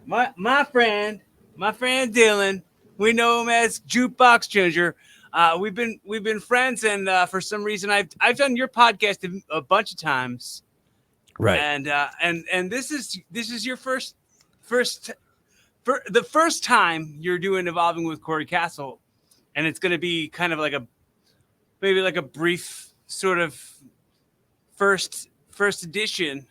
My friend Dylan. We know him as Jukebox Ginger. We've been friends, and for some reason, I've done your podcast a bunch of times, Right. and this is your first for the first time you're doing Evolving with Corey Castle, and it's going to be kind of like maybe like a brief sort of first edition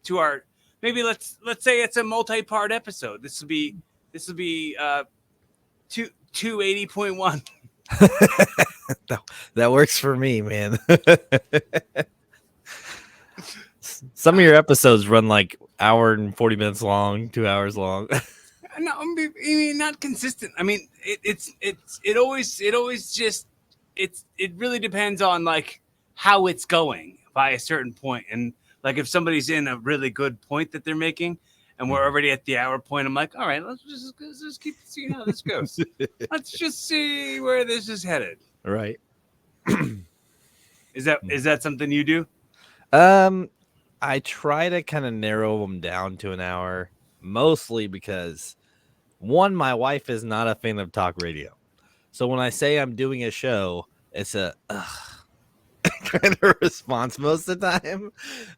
to our, maybe let's say it's a multi-part episode. This will be 280.1. That works for me, man. Some of your episodes run like hour and 40 minutes long, 2 hours long. No, I mean not consistent. I mean it always just it really depends on like how it's going by a certain point, and like if somebody's in a really good point that they're making, and we're already at the hour point, I'm like, all right, let's just keep seeing how this goes. Let's just see where this is headed. Right. Is that something you do? I try to kind of narrow them down to an hour, mostly because one, my wife is not a fan of talk radio. So when I say I'm doing a show, it's a kind of response most of the time.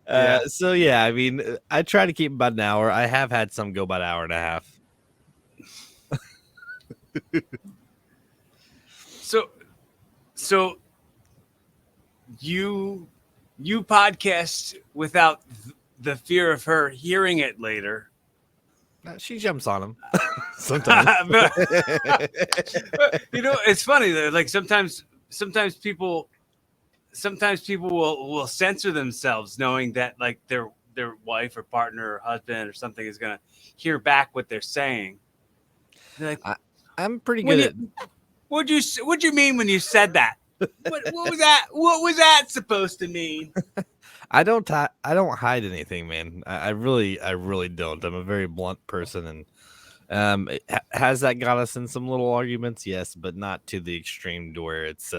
Yeah. So yeah, I mean, I try to keep about an hour. I have had some go about an hour and a half. So you podcast without the fear of her hearing it later. She jumps on them sometimes. It's funny though. Like sometimes people will censor themselves, knowing that like their wife or partner or husband or something is gonna hear back what they're saying. They're like, I'm pretty good at. What'd you mean when you said that? What was that? What was that supposed to mean? I don't hide anything, man. I really don't. I'm a very blunt person, and has that got us in some little arguments? Yes, but not to the extreme to where it's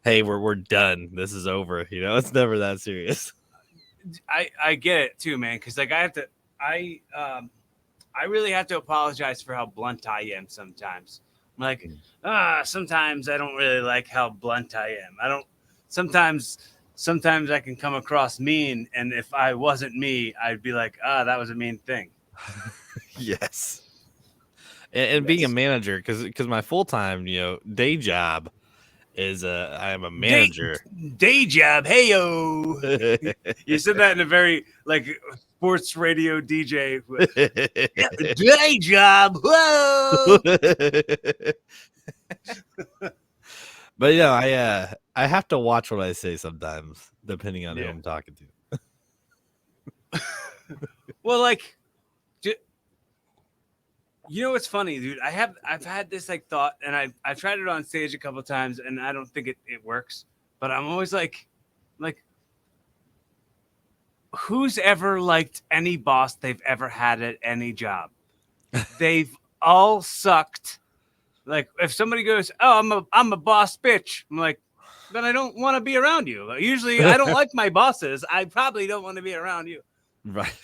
hey, we're done. This is over. It's never that serious. I get it too, man. Because like I really have to apologize for how blunt I am sometimes. I'm like, sometimes I don't really like how blunt I am. I don't. Sometimes I can come across mean, and if I wasn't me, I'd be like, that was a mean thing. Yes. And being a manager, because my full-time, day job is I am a manager. Day job, heyo. You said that in a very like sports radio DJ. Day job, whoa. But I have to watch what I say sometimes, depending on who I'm talking to. Well, like, what's funny, dude? I've had this like thought, and I've tried it on stage a couple of times, and I don't think it works. But I'm always like, who's ever liked any boss they've ever had at any job? They've all sucked. Like if somebody goes, "Oh, I'm a boss bitch," I'm like, then I don't want to be around you. Usually, I don't like my bosses. I probably don't want to be around you. Right.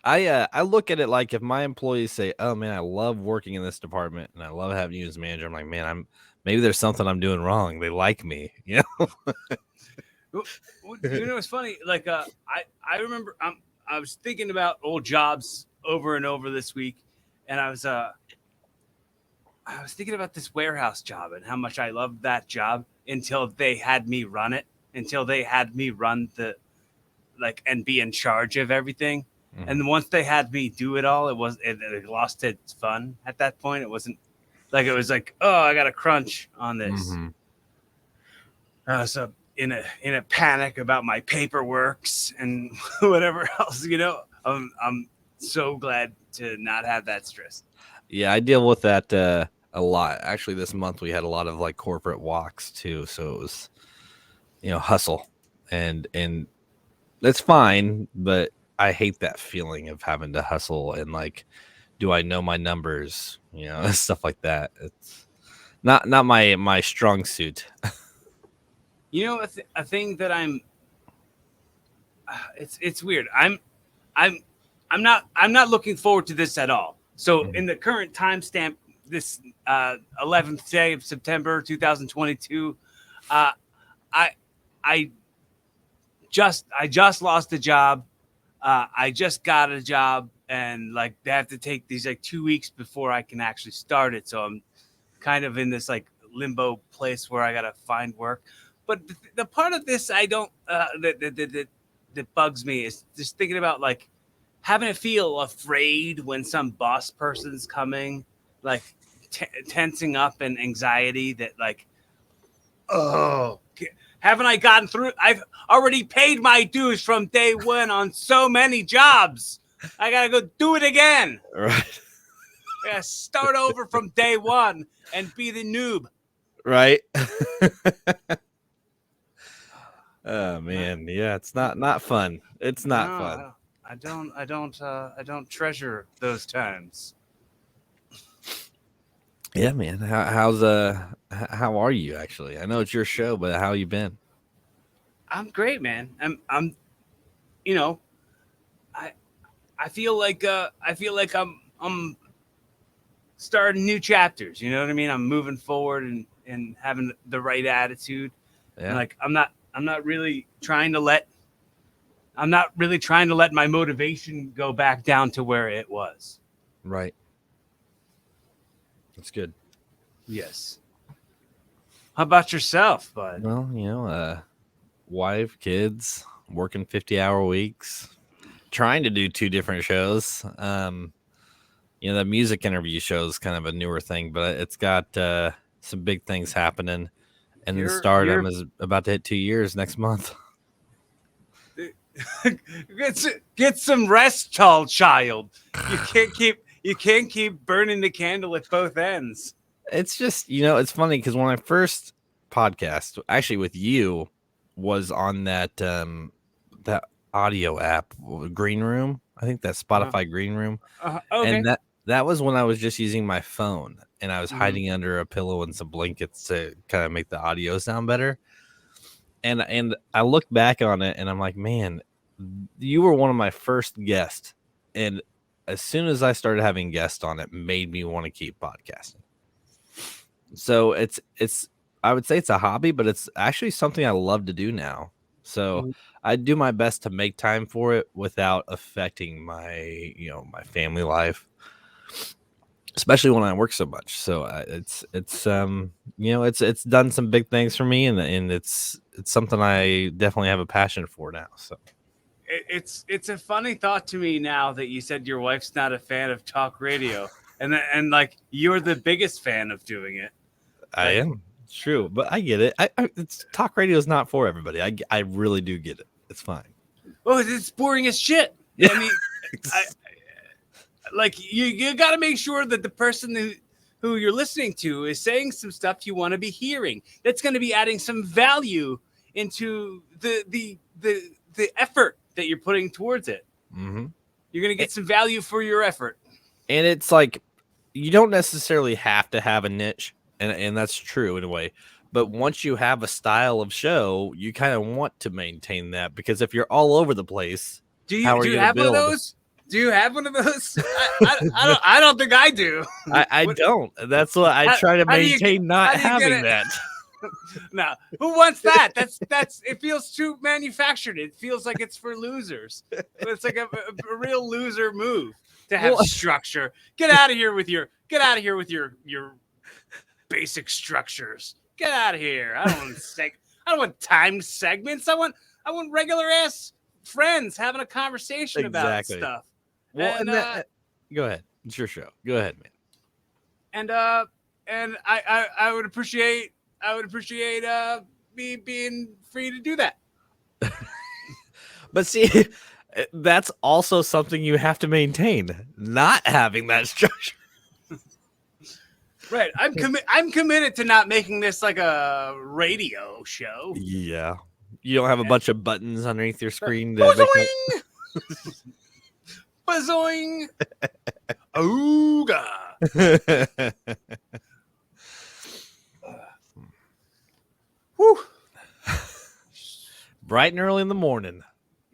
I look at it like if my employees say, "Oh man, I love working in this department and I love having you as manager," I'm like, man, maybe there's something I'm doing wrong. They like me, It's funny. Like I remember I was thinking about old jobs over and over this week, and I was thinking about this warehouse job and how much I loved that job until they had me run it, until they had me run and be in charge of everything. Mm-hmm. And once they had me do it all, it lost its fun at that point. It wasn't like, it was like, oh, I got to crunch on this. Mm-hmm. So in a panic about my paperworks and whatever else, I'm so glad to not have that stress. Yeah, I deal with that a lot. Actually, this month we had a lot of like corporate walks too, so it was hustle, and that's fine, but I hate that feeling of having to hustle and like, do I know my numbers, stuff like that. It's not my strong suit. A thing that it's weird. I'm I'm not looking forward to this at all. So Mhm. in the current timestamp, this 11th day of September 2022, uh, I I I just lost a job. I just got a job, and like they have to take these like 2 weeks before I can actually start it. So I'm kind of in this like limbo place where I gotta find work. But the part of this I don't that bugs me is just thinking about like having to feel afraid when some boss person's coming, like tensing up and anxiety that like, oh, haven't I gotten through? I've already paid my dues from day one on so many jobs. I gotta go do it again. Right. I gotta start over from day one and be the noob. Right. Oh man, yeah, it's not fun. It's not fun. No, I don't treasure those times. Yeah, man. How are you actually? I know it's your show, but how you been? I'm great, man. You know, I, I feel like I'm starting new chapters. You know what I mean? I'm moving forward and having the right attitude. And Yeah. like, I'm not really trying to let, I'm not really trying to let my motivation go back down to where it was. Right. That's good. Yes. How about yourself, bud? Well, wife, kids, working 50-hour weeks, trying to do two different shows. The music interview show is kind of a newer thing, but it's got some big things happening. And then You're StarDumb is about to hit 2 years next month. get some rest, tall child. You can't keep burning the candle at both ends. It's just, it's funny because when I first podcast, actually with you, was on that audio app, Green Room. I think that Uh-huh. Spotify Green Room. Okay. And that was when I was just using my phone and I was Mhm. hiding under a pillow and some blankets to kind of make the audio sound better. And I look back on it and I'm like, man, you were one of my first guests. And as soon as I started having guests on, it made me want to keep podcasting. So it's I would say it's a hobby, but it's actually something I love to do now. So I do my best to make time for it without affecting my family life, especially when I work so much. So it's done some big things for me, and it's something I definitely have a passion for now. So It's a funny thought to me now that you said your wife's not a fan of talk radio, and like you're the biggest fan of doing it. I Like, am. It's true, but I get it. It's talk radio is not for everybody. I really do get it. It's fine. oh, it's boring as shit. Yeah. I mean, I like you got to make sure that the person who you're listening to is saying some stuff you want to be hearing. That's going to be adding some value into the effort that you're putting towards it. Mm-hmm. You're going to get some value for your effort. And it's like you don't necessarily have to have a niche, and that's true in a way. But once you have a style of show, you kind of want to maintain that because if you're all over the place, how are Do you you going to have one of build? those? Do you have one of those? I don't think I do. I don't. That's what I try to how do you maintain not how do you get having it? that. No, who wants that? That's it feels too manufactured. It feels like it's for losers. It's like a real loser move to have structure. Get out of here with your basic structures. Get out of here. I don't want timed segments. I want regular ass friends having a conversation about Exactly. stuff. Well, And go ahead. It's your show. Go ahead, man. and I would appreciate me being free to do that. But see, that's also something you have to maintain. Not having that structure. Right. I'm committed to not making this like a radio show. Yeah. You don't have a bunch of buttons underneath your screen to make Bazoing! Ooga! Whew. Bright and early in the morning.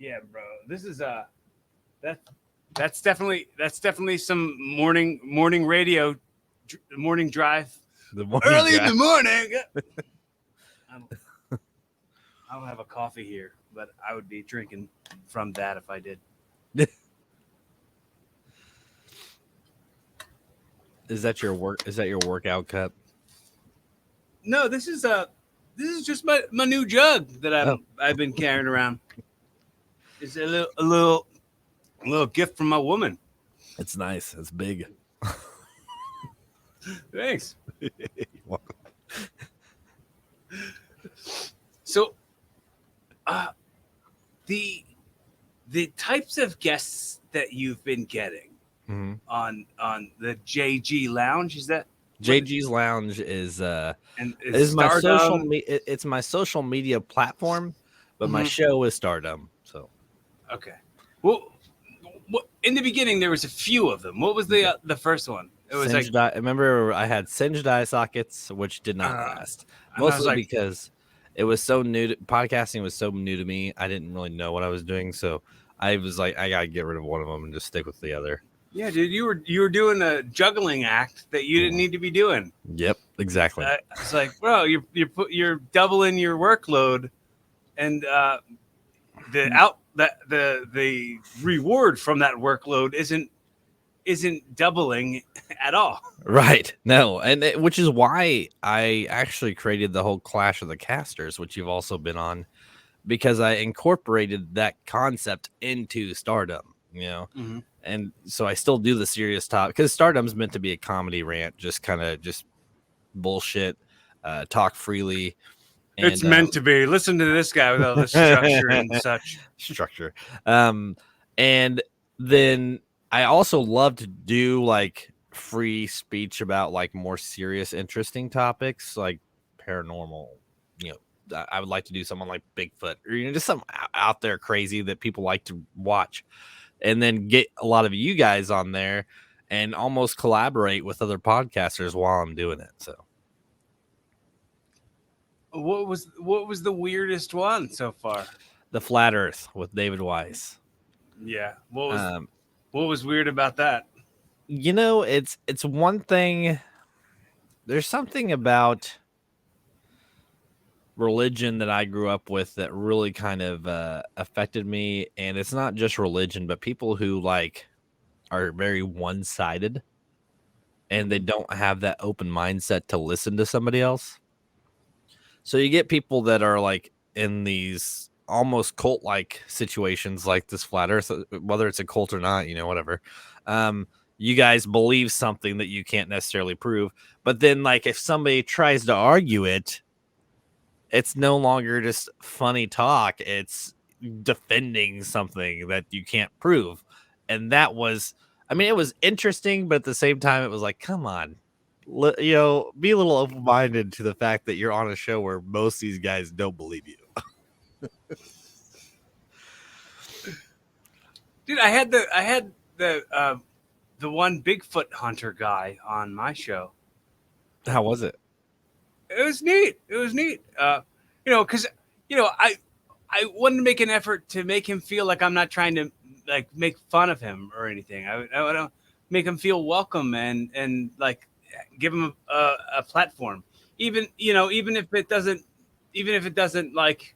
Yeah, bro. This is that that's definitely some morning radio, morning drive, The morning early in drive. the morning. I don't have a coffee here, but I would be drinking from that if I did. Is that your work? Is that your workout cup? No, this is just my new jug that I've been carrying around. It's a little gift from my woman. It's nice. It's big. Thanks. You're welcome. So, the types of guests that you've been getting on the JG Lounge, is that JG's Lounge is and is my social StarDumb? it's my social media platform, but my show is StarDumb. So Okay. Well, in the beginning there was a few of them. What was the first one? It was remember I had Singed Eye Sockets, which did not last. Mostly because it was so new. Podcasting was so new to me. I didn't really know what I was doing, so I was like, I gotta get rid of one of them and just stick with the other. Yeah, dude, you were doing a juggling act that you didn't need to be doing. Yep, exactly. It's like, bro, you're doubling your workload, and the reward from that workload isn't doubling at all. Right. No, and which is why I actually created the whole Clash of the Casters, which you've also been on, because I incorporated that concept into StarDumb, you know. Mm-hmm. And so I still do the serious topic because StarDumb's meant to be a comedy rant, just kind of just bullshit, talk freely. And, it's meant to be. Listen to this guy with all the structure and such. Structure. And then I also love to do like free speech about like more serious, interesting topics like paranormal. You know, I would like to do something like Bigfoot or just something out there crazy that people like to watch. And then get a lot of you guys on there and almost collaborate with other podcasters while I'm doing it. So, what was the weirdest one so far? The Flat Earth with David Weiss. Yeah, what was weird about that? You know, it's one thing. There's something about religion that I grew up with that really kind of affected me, and it's not just religion, but people who like are very one-sided and they don't have that open mindset to listen to somebody else. So you get people that are like in these almost cult-like situations like this Flat Earth, whether it's a cult or not, you know, whatever. You guys believe something that you can't necessarily prove, but then like if somebody tries to argue it, it's no longer just funny talk. It's defending something that you can't prove. And that was, I mean, it was interesting, but at the same time, it was like, come on, you know, be a little open-minded to the fact that you're on a show where most of these guys don't believe you. Dude, I had the one Bigfoot hunter guy on my show. How was it? It was neat. You know, because I wanted to make an effort to make him feel like I'm not trying to like make fun of him or anything. I want to make him feel welcome and like give him a platform. Even if it doesn't like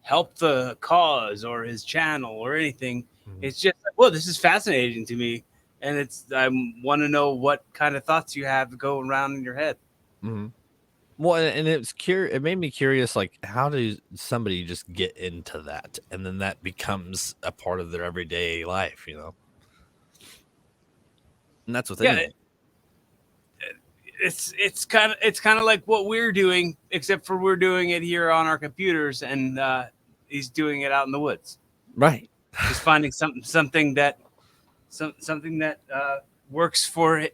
help the cause or his channel or anything. Mm-hmm. It's just like, well, this is fascinating to me, and I want to know what kind of thoughts you have going around in your head. Mm-hmm. Well, and it made me curious, like, how does somebody just get into that? And then that becomes a part of their everyday life, you know? And that's with anything. It's kind of like what we're doing, except for we're doing it here on our computers, and he's doing it out in the woods. Right. Just finding something that works for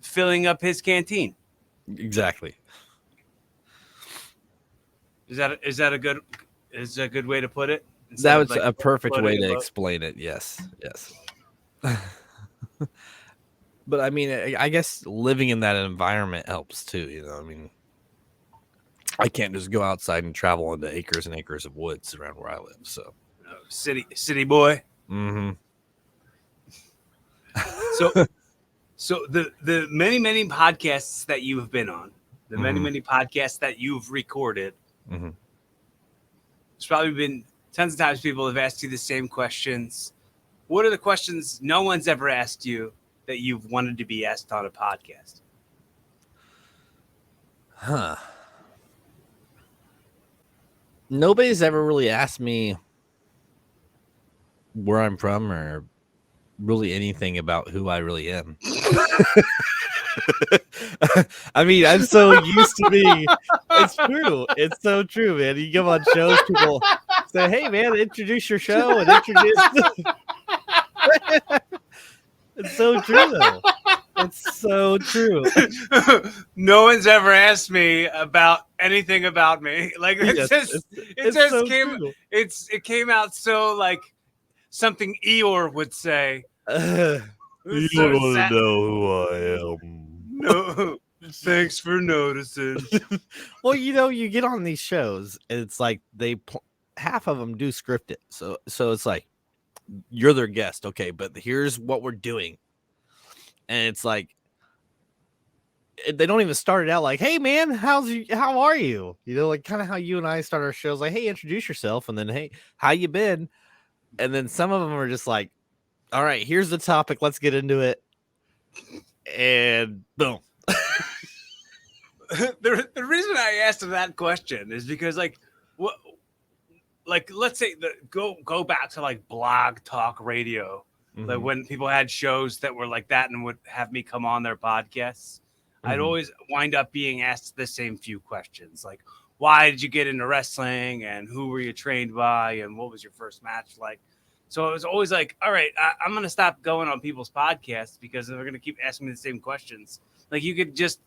filling up his canteen. Exactly. Is that a good way to put it? That was like a perfect way to explain it. Yes. But I mean, I guess living in that environment helps too. You know, I mean, I can't just go outside and travel into acres and acres of woods around where I live. So City boy. Mm-hmm. So the many podcasts that you have been on, the many podcasts that you've recorded, it's probably been tons of times people have asked you the same questions. What are the questions no one's ever asked you that you've wanted to be asked on a podcast? Huh. Nobody's ever really asked me where I'm from or really anything about who I really am. I mean, I'm so used to being. It's true. It's so true, man. You come on shows, people say, "Hey, man, introduce your show and introduce." It's so true, though. It's so true. No one's ever asked me about anything about me. Like Yes, it came out so like something Eeyore would say. You So don't want sad. to know who I am. No, thanks for noticing. Well, you get on these shows, and it's like half of them do script it. So it's like you're their guest, okay? But here's what we're doing, and it's like they don't even start it out like, "Hey, man, how are you?" Like kind of how you and I start our shows, like, "Hey, introduce yourself," and then, "Hey, how you been?" And then some of them are just like, "All right, here's the topic. Let's get into it," and boom. The reason I asked that question is because like what, like let's say go back to like Blog Talk Radio, like when people had shows that were like that and would have me come on their podcasts, I'd always wind up being asked the same few questions, like why did you get into wrestling and who were you trained by and what was your first match like. So it was always like, all right, I'm gonna stop going on people's podcasts because they're gonna keep asking me the same questions. Like you could just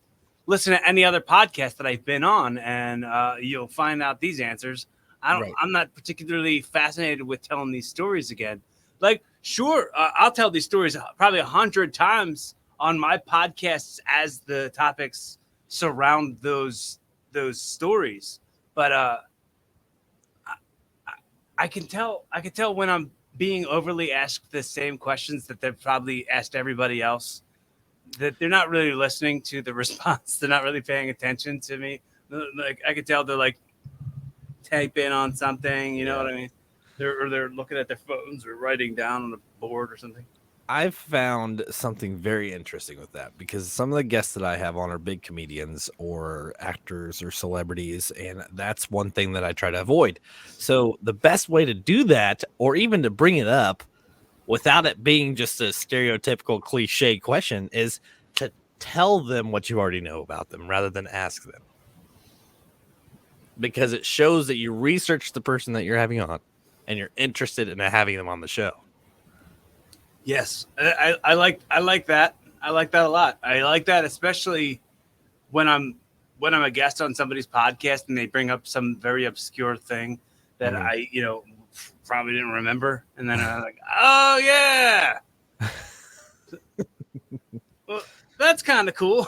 listen to any other podcast that I've been on, and you'll find out these answers. I'm not particularly fascinated with telling these stories again. Like, sure, I'll tell these stories probably 100 times on my podcasts as the topics surround those stories. But I can tell when I'm being overly asked the same questions that they've probably asked everybody else, that they're not really listening to the response. They're not really paying attention to me. Like I could tell they're like typing on something, you know what I mean? They're looking at their phones or writing down on a board or something. I've found something very interesting with that because some of the guests that I have on are big comedians or actors or celebrities, and that's one thing that I try to avoid. So the best way to do that, or even to bring it up without it being just a stereotypical cliche question, is to tell them what you already know about them rather than ask them. Because it shows that you research the person that you're having on and you're interested in having them on the show. Yes, I like that. I like that a lot. I like that especially when I'm a guest on somebody's podcast and they bring up some very obscure thing that I probably didn't remember, and then I'm like, oh yeah, well, that's kind of cool.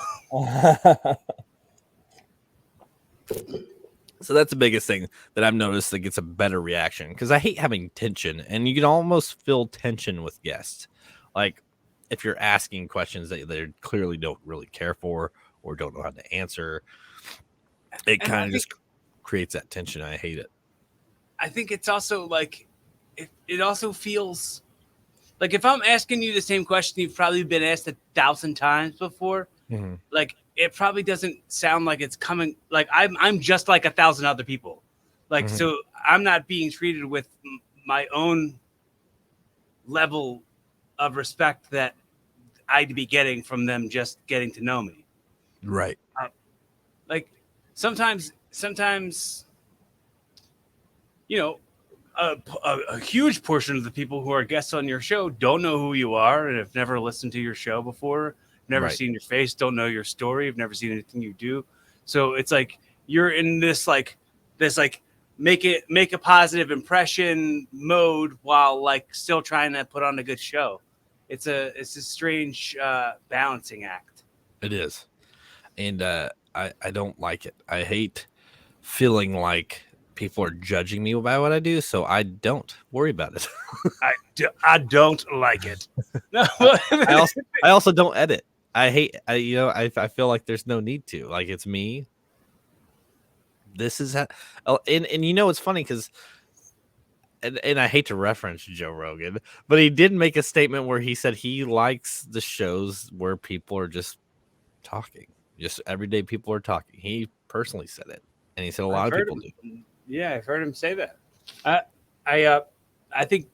So that's the biggest thing that I've noticed that gets a better reaction, because I hate having tension, and you can almost feel tension with guests. Like if you're asking questions that they clearly don't really care for or don't know how to answer, it kind of just creates that tension. I hate it. I think it's also like it also feels like if I'm asking you the same question you've probably been asked 1,000 times before, like it probably doesn't sound like it's coming. Like I'm just like 1,000 other people. Like, so I'm not being treated with my own level of respect that I'd be getting from them just getting to know me. Right. Like sometimes, a huge portion of the people who are guests on your show don't know who you are and have never listened to your show before, never seen your face, don't know your story, have never seen anything you do. So it's like you're in this make a positive impression mode while like still trying to put on a good show. It's a strange balancing act. It is. And I don't like it. I hate feeling like people are judging me by what I do, so I don't worry about it. I don't like it. No, I also don't edit. I feel like there's no need to. Like, it's me. This is how, and it's funny because, and I hate to reference Joe Rogan, but he did make a statement where he said he likes the shows where people are just talking, just everyday people are talking. He personally said it, and he said a lot of people do. Yeah, I've heard him say that. I think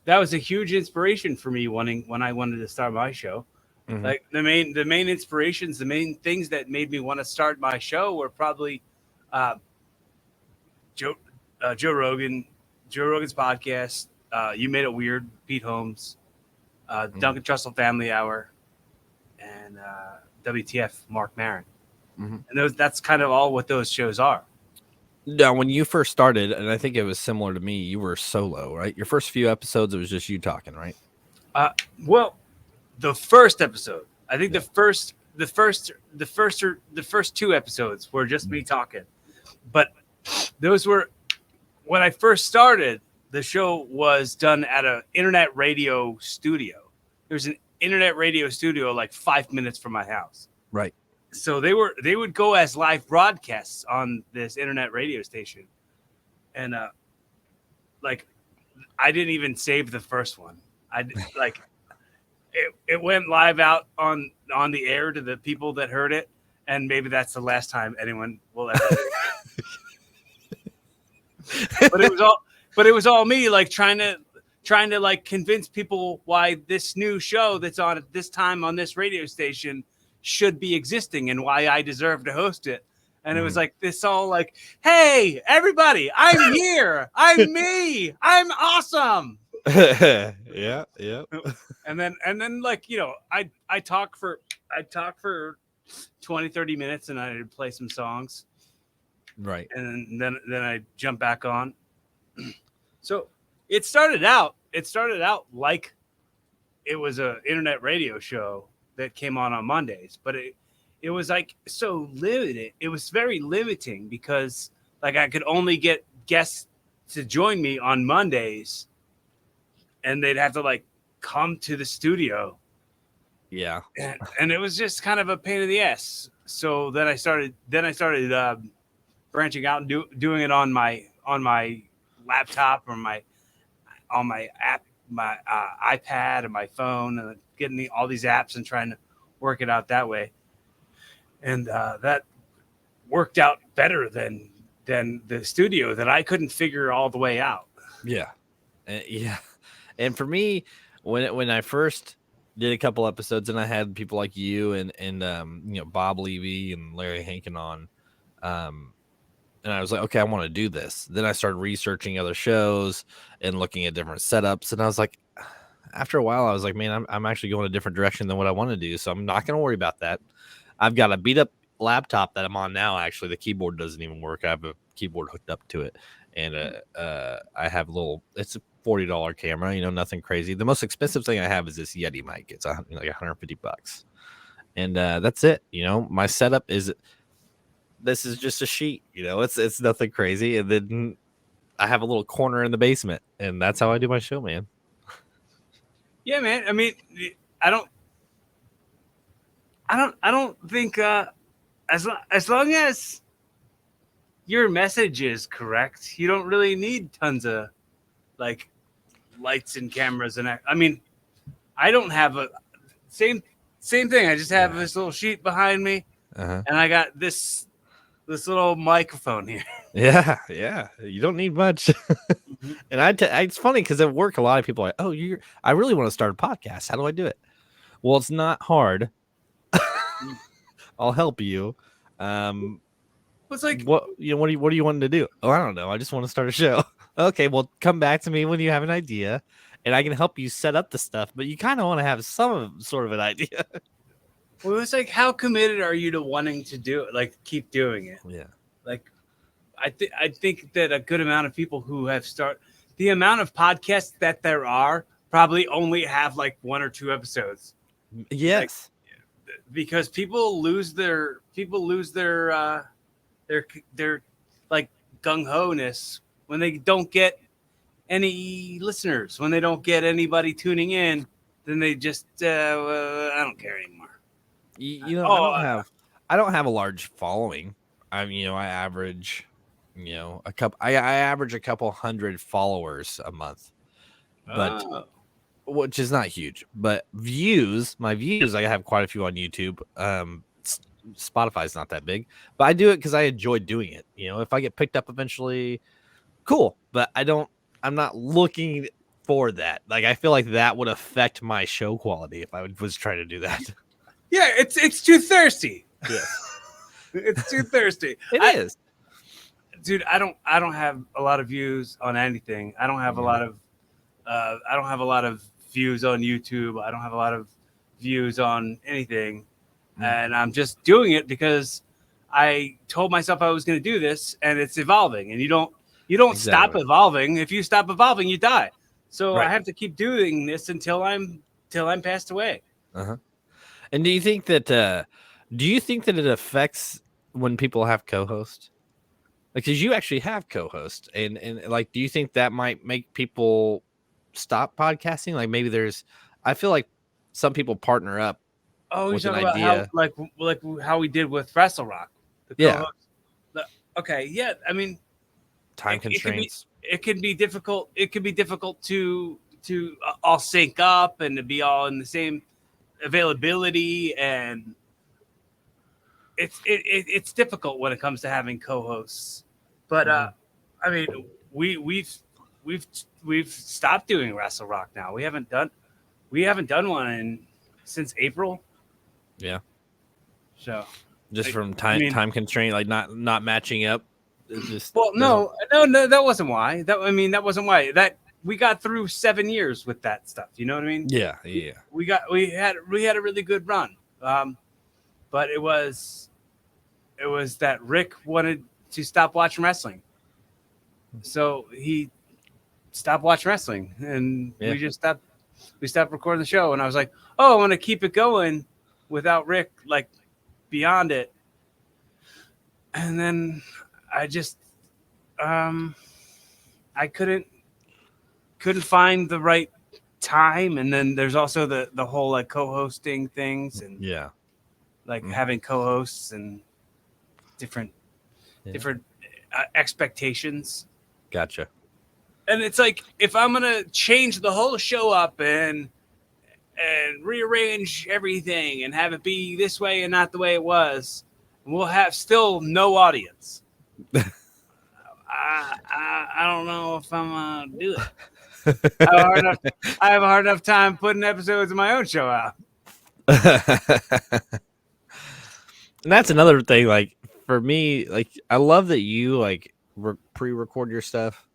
that was a huge inspiration for me when I wanted to start my show. Mhm. Like the main inspirations, the main things that made me want to start my show were probably Joe Rogan's podcast. You Made It Weird, Pete Holmes, Duncan Trussell Family Hour, and WTF Mark Maron. Mhm. And that's kind of all what those shows are. Now, when you first started, and I think it was similar to me, you were solo, right? Your first few episodes, it was just you talking, right? Well, the first episode, I think the first 2 episodes were just me talking. But those were when I first started. The show was done at an internet radio studio. There's an internet radio studio like 5 minutes from my house. Right. So they would go as live broadcasts on this internet radio station, and like I didn't even save the first one. It went live out on the air to the people that heard it, and maybe that's the last time anyone will ever. But it was all me, like trying to like convince people why this new show that's on at this time on this radio station should be existing and why I deserve to host it. And it was like this all like, hey, everybody, I'm here. I'm me. I'm awesome. Yeah. And then like, I talk for 20, 30 minutes and I'd play some songs. Right. And then I jump back on. So it started out like it was an internet radio show that came on Mondays, but it was like so limited. It was very limiting because like I could only get guests to join me on Mondays, and they'd have to like come to the studio. Yeah. And it was just kind of a pain in the ass. So then I started branching out and doing it on my laptop or on my app, my iPad and my phone, and getting all these apps and trying to work it out that way. And that worked out better than the studio that I couldn't figure all the way out. Yeah. Yeah. And for me, when I first did a couple episodes and I had people like you and Bob Levy and Larry Hankin on, and I was like, okay, I want to do this. Then I started researching other shows and looking at different setups. And I was like, after a while, I was like, man, I'm actually going a different direction than what I want to do. So I'm not going to worry about that. I've got a beat up laptop that I'm on now. Actually, the keyboard doesn't even work. I have a keyboard hooked up to it. And I have it's a $40 camera, nothing crazy. The most expensive thing I have is this Yeti mic. It's like $150. And that's it. My setup is, this is just a sheet, it's nothing crazy. And then I have a little corner in the basement, and that's how I do my show, man. Yeah, man. I mean, I don't think as long as your message is correct, you don't really need tons of like lights and cameras. And I mean, I don't have a same thing. I just have this little sheet behind me, and I got this little microphone here. Yeah. You don't need much. And it's funny because at work, a lot of people are like, oh, I really want to start a podcast. How do I do it? Well, it's not hard. I'll help you. It's like, what are you wanting to do? Oh, I don't know. I just want to start a show. Okay, well, come back to me when you have an idea, and I can help you set up the stuff. But you kind of want to have some sort of an idea. Well, it's like, how committed are you to wanting to do it? Like, keep doing it. Yeah. Like, I think that a good amount of people who have the amount of podcasts that there are probably only have like 1 or 2 episodes. Yes. Like, because people lose their like gung-ho-ness when they don't get any listeners, when they don't get anybody tuning in, then they just I don't care anymore. I don't have a large following. I average, I average a couple hundred followers a month, but which is not huge. But my views, I have quite a few on YouTube. Spotify's not that big, but I do it because I enjoy doing it. If I get picked up eventually, cool. But I'm not looking for that. Like, I feel like that would affect my show quality if I was trying to do that. Yeah, it's too thirsty. Yes. It's too thirsty. It is. Dude, I don't have a lot of views on anything. I don't have a lot of views on YouTube. I don't have a lot of views on anything. And I'm just doing it because I told myself I was going to do this, and it's evolving, and you don't stop evolving. If you stop evolving, you die. So I have to keep doing this until I'm passed away. Uh-huh. And do you think that it affects when people have co-hosts? Like, because you actually have co-hosts, and like, do you think that might make people stop podcasting? Like, maybe I feel like some people partner up. Oh, you're talking about how like how we did with Wrestle Rock. Yeah. Okay. Yeah. I mean, time constraints. It can be difficult. It can be difficult to all sync up and to be all in the same availability, and it's difficult when it comes to having co-hosts. But I mean, we've stopped doing Wrestle Rock now. We haven't done one since April. Yeah. So just from time constraint, like not matching up. No, that wasn't why. That wasn't why. That we got through 7 years with that stuff. You know what I mean? Yeah. We had a really good run. But it was that Rick wanted to stop watching wrestling, so he stopped watching wrestling, and we just stopped. We stopped recording the show, and I was like, "Oh, I want to keep it going without Rick, like beyond it." And then I just, I couldn't find the right time, and then there's also the whole like co-hosting things, and having co-hosts and different expectations. Gotcha. And it's like, if I'm gonna change the whole show up and rearrange everything and have it be this way and not the way it was, we'll have still no audience. I don't know if I'm gonna do it. I have a hard enough time putting episodes of my own show out. And that's another thing. Like, for me, like, I love that you like pre-record your stuff.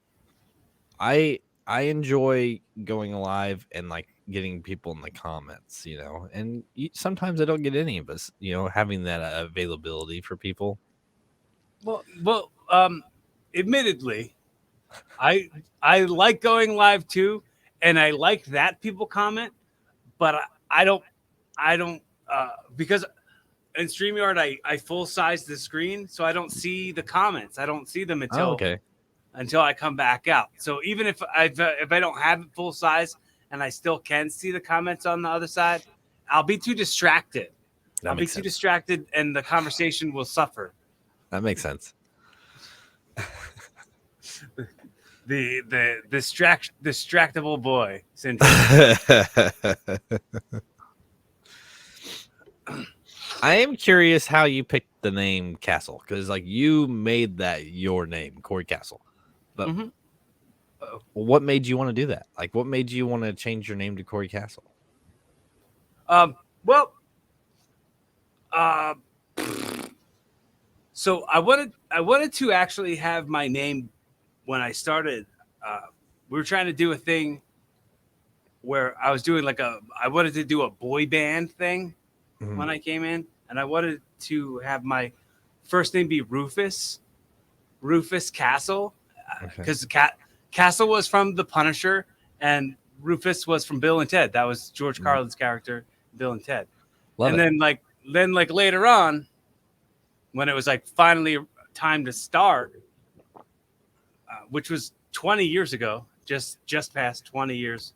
I enjoy going live and like getting people in the comments, and sometimes I don't get any of us, having that availability for people. Well, admittedly, I like going live too, and I like that people comment, but I don't because in StreamYard I full size the screen, so I don't see the comments. I don't see them until I come back out. So even if I don't have it full size and I still can see the comments on the other side, I'll be too distracted. Too distracted, and the conversation will suffer. That makes sense. The distractible boy syndrome. I am curious how you picked the name Castle, because like you made that your name, Corey Castle. But what made you want to do that? Like, what made you want to change your name to Corey Castle? So I wanted to actually have my name when I started. We were trying to do a thing where I was doing I wanted to do a boy band thing when I came in, and I wanted to have my first name be Rufus Castle, because Castle was from The Punisher and Rufus was from Bill and Ted. That was George Carlin's character, Bill and Ted. Then later on, when it was like finally time to start, which was 20 years ago, just past 20 years.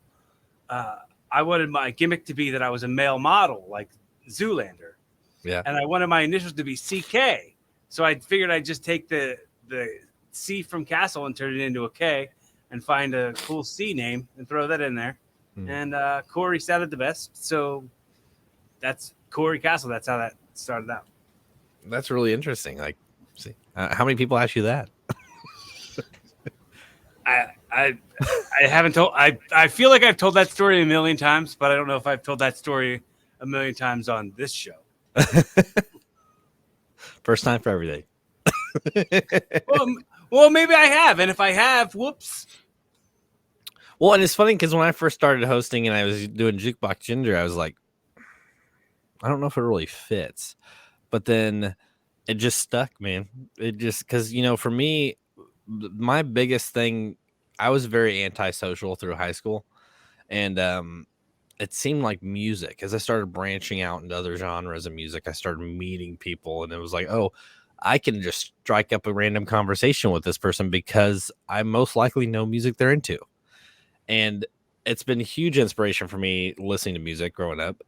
I wanted my gimmick to be that I was a male model, like Zoolander. Yeah. And I wanted my initials to be CK. So I figured I'd just take the C from Castle and turn it into a K and find a cool C name and throw that in there. And Corey sounded the best. So that's Corey Castle. That's how that started out. That's really interesting. Like, see, how many people ask you that? I haven't told. I feel like I've told that story a million times, but I don't know if I've told that story a million times on this show. First time for everything. Well, maybe I have, and if I have, whoops. Well, and it's funny because when I first started hosting and I was doing Jukebox Ginger, I was like, I don't know if it really fits, but then it just stuck, man. It just because for me, my biggest thing, I was very antisocial through high school, and it seemed like music. As I started branching out into other genres of music, I started meeting people, and it was like, oh, I can just strike up a random conversation with this person because I most likely know music they're into. And it's been a huge inspiration for me listening to music growing up.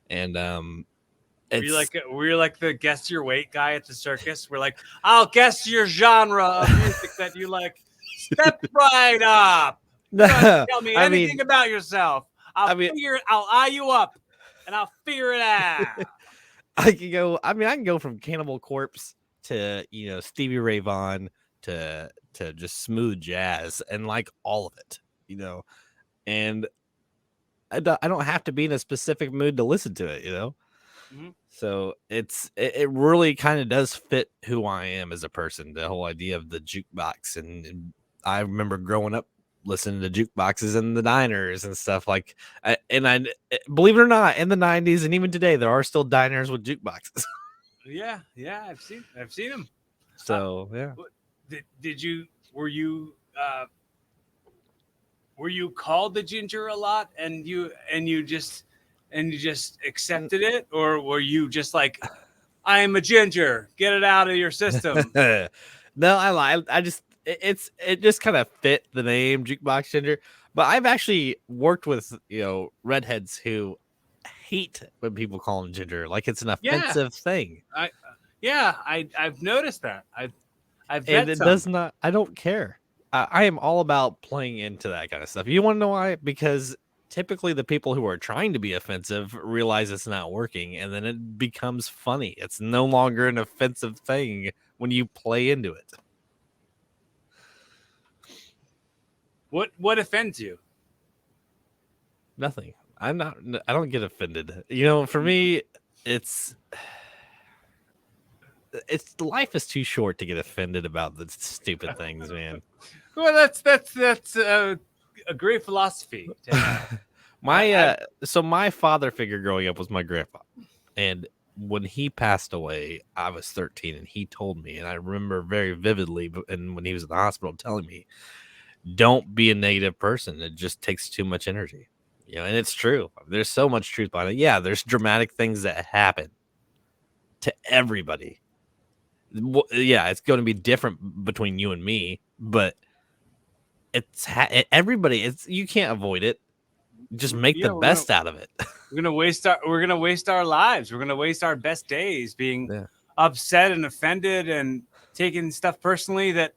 And were you like the guess your weight guy at the circus? We're like, I'll guess your genre of music that you like. Step right up. Tell me anything about yourself. I'll eye you up and I'll figure it out. I can go from Cannibal Corpse to Stevie Ray Vaughan to just smooth jazz and like all of it, and I don't have to be in a specific mood to listen to it, Mm-hmm. So it really kind of does fit who I am as a person, the whole idea of the jukebox. And I remember growing up listening to jukeboxes in the diners and stuff like, I believe it or not, in the 90s and even today, there are still diners with jukeboxes. Yeah, I've seen them. So yeah. Were you called the Ginger a lot, and you just accepted it, or were you just like, I am a Ginger, get it out of your system? No, I lied. It just kind of fit the name Jukebox Ginger. But I've actually worked with redheads who hate when people call them Ginger, like it's an offensive thing. I've noticed that. I've and it does not. I don't care. I am all about playing into that kind of stuff. You want to know why? Because typically the people who are trying to be offensive realize it's not working, and then it becomes funny. It's no longer an offensive thing when you play into it. What offends you? Nothing. I don't get offended. For me, it's life is too short to get offended about the stupid things, man. Well, that's a great philosophy. My father figure growing up was my grandpa, and when he passed away, I was 13, and he told me, and I remember very vividly, and when he was in the hospital, telling me, "Don't be a negative person. It just takes too much energy." And it's true. There's so much truth behind it. Yeah, there's dramatic things that happen to everybody. Yeah, it's going to be different between you and me, but everybody. You can't avoid it. Just make the best out of it. We're gonna waste our lives. We're gonna waste our best days being upset and offended and taking stuff personally that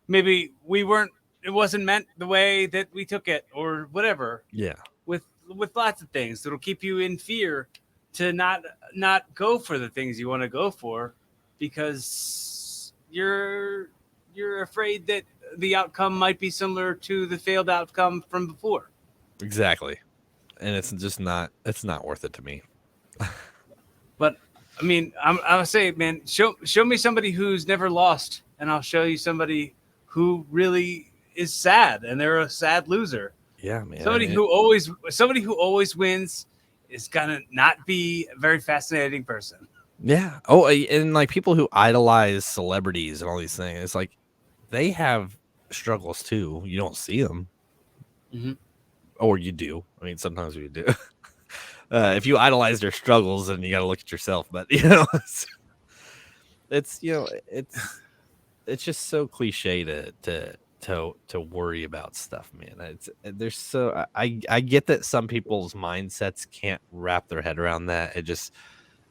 maybe it wasn't meant the way that we took it, or whatever. Yeah. With lots of things that'll keep you in fear to not go for the things you want to go for, because you're afraid that the outcome might be similar to the failed outcome from before. Exactly. And it's not worth it to me. But I mean, I'll say, man, show me somebody who's never lost, and I'll show you somebody who really is sad, and they're a sad loser. Yeah, man. Somebody who always wins is gonna not be a very fascinating person. Yeah. Oh, and like people who idolize celebrities and all these things, it's like they have struggles too. You don't see them, or you do. I mean, sometimes you do. If you idolize their struggles, then you got to look at yourself. But it's just so cliche to to worry about stuff, man. There's so I get that some people's mindsets can't wrap their head around that.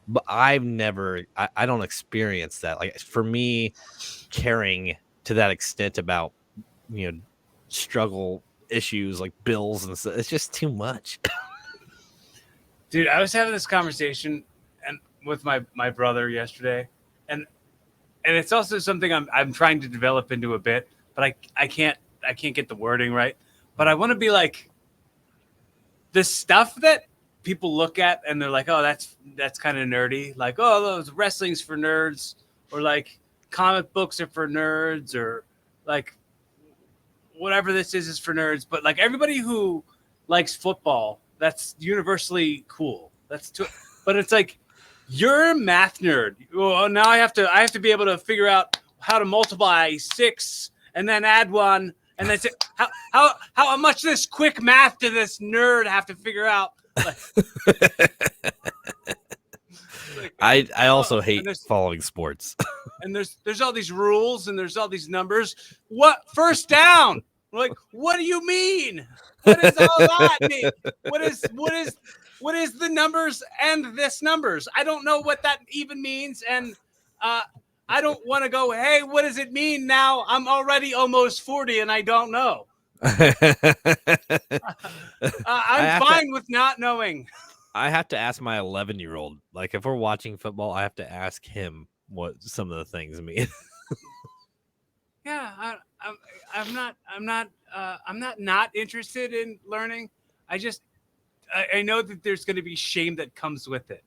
But I don't experience that. Like for me, caring to that extent about struggle issues like bills and stuff, it's just too much. Dude, I was having this conversation and with my brother yesterday, and it's also something I'm trying to develop into a bit, but I can't get the wording right. But I want to be like the stuff that people look at and they're like, oh, that's kind of nerdy. Like, oh, those wrestling's for nerds, or like comic books are for nerds, or like whatever this is for nerds. But like everybody who likes football, that's universally cool. But it's like you're a math nerd. Well, now I have to be able to figure out how to multiply 6 and then add 1 and then say, how much this quick math do this nerd have to figure out? I also hate following sports. And there's all these rules and there's all these numbers. What first down? We're like, what do you mean? What does all that mean? What is the numbers and this numbers? I don't know what that even means. And I don't want to go, hey, what does it mean now? I'm already almost 40 and I don't know. I'm fine with not knowing. I have to ask my 11-year-old. Like if we're watching football, I have to ask him what some of the things mean. Yeah, I'm not interested in learning. I know that there's going to be shame that comes with it.